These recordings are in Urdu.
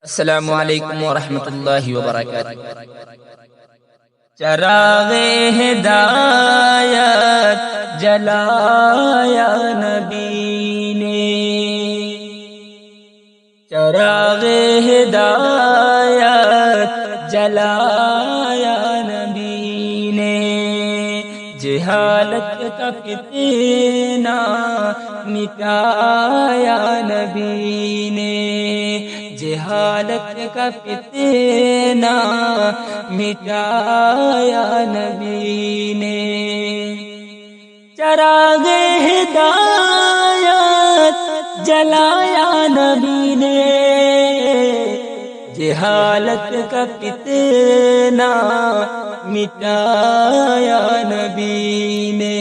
السلام علیکم ورحمۃ اللہ وبرکاتہ۔ چراغ ہدایت جلایا نبی نے، چراغ ہدایت جلایا نبی نے، جہالت کا فتنہ مٹایا نبی نے، جہالت کا فتنہ مٹایا نبی نے، چراغ ہدایت جلایا نبی نے، جہالت کا فتنہ مٹایا نبی نے،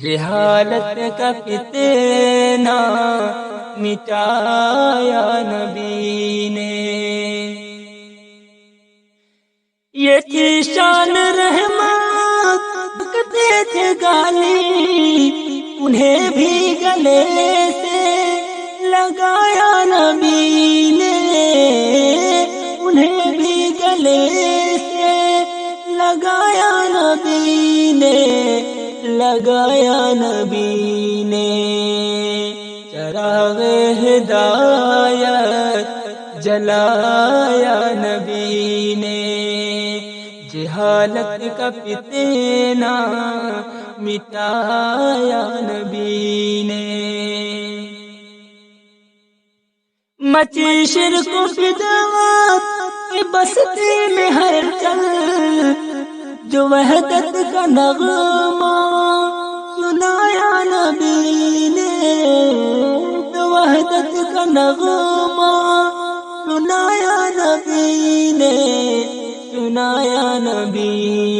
جہالت کا فتنہ مٹایا نبی نے۔ یہ تھی شان رحمت بکتے تھے گالی، انہیں بھی گلے سے لگایا نبی نے، انہیں بھی گلے سے لگایا نبی نے، لگایا نبی نے، چراغ ہدایت جلایا نبی نے، جہالت کا فتنہ مٹایا نبی نے، مچی شرک و بدعت کی بستی میں ہر چل، جو وحدت کا نغمہ سنایا نبی نے، جو وحدت کا نغمہ سنایا نبی نے، سنایا نبی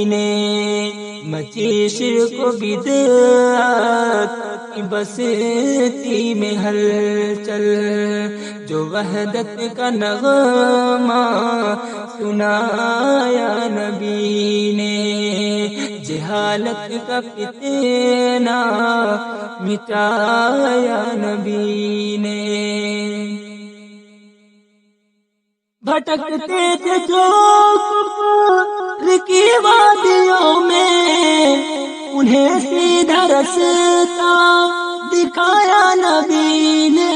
نے، مچی شرک و بدعت کی بستی میں ہلچل، جو وحدت کا نغمہ سنایا نبی نے، جہالت کا فتنہ مٹایا نبی نے، بھٹکتے تھے جو کفر کی وادیوں میں، انہیں سیدھا رستہ دکھایا نبی نے،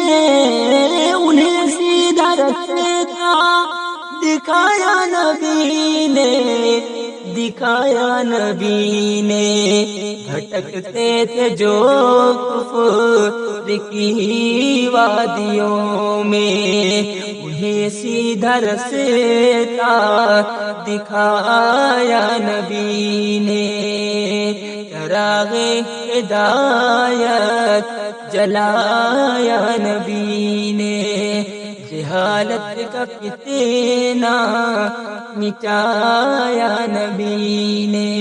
انہیں سیدھا رستہ دکھایا نبی نے، دکھایا نبی نے، بھٹکتے تھے جو کفر کی وادیوں میں، انہیں سیدھا رستہ دکھایا نبی نے، چراغ ہدایت جلایا نبی نے، جہالت کا فتنہ مٹایا نبی نے،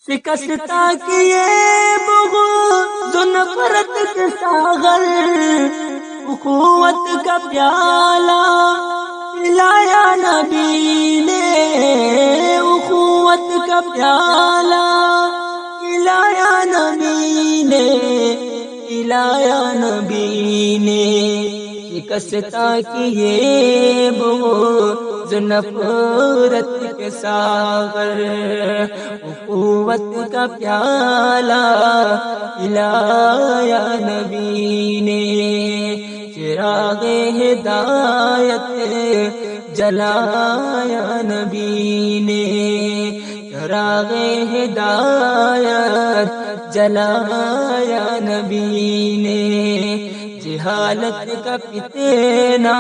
شکستہ کیے بغض و نفرت کے ساغر، اخوت کا پیالہ پلایا نبی نے، اخوت کا پیالہ پلایا نبی نے، پلایا نبی نے، شکستہ کیے بغض نفرت کے ساغر، اخوت کا پیالہ پلایا نبی نے، چراغ ہدایت جلایا نبی نے، چراغ ہدایت جلایا نبی نے، جہالت کا فتنہ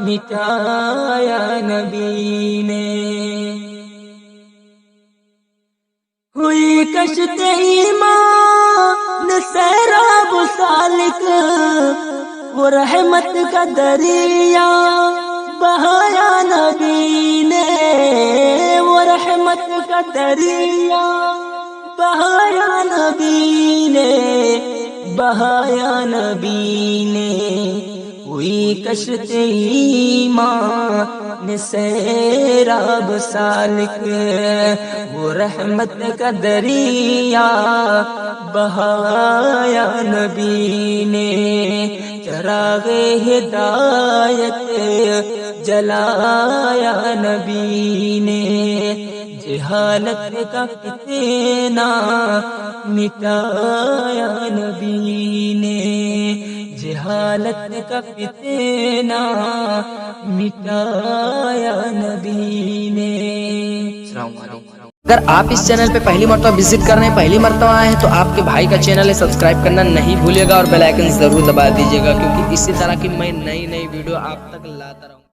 مٹایا نبی نے، ہوئی کشت ایمان سیراب سالک، وہ رحمت کا دریا بہایا نبی نے، وہ رحمت کا دریا بہایا نبی نے، بہایا نبی نے، ہوئی کشت ایمان سیراب سالک، وہ رحمت کا دریا بہایا نبی نے، چراغ ہدایت جلایا نبی نے، جہالت کا فتنہ مٹایا نبی نے، جہالت کا فتنہ مٹایا نبی نے۔ السلام علیکم۔ اگر آپ اس چینل پہ پہلی مرتبہ وزٹ کر رہے ہیں، پہلی مرتبہ آئے ہیں، تو آپ کے بھائی کا چینل ہے، سبسکرائب کرنا نہیں بھولیے گا اور بیل آئیکن ضرور دبا دیجیے گا، کیونکہ اسی طرح کی میں نئی ویڈیو آپ تک لاتا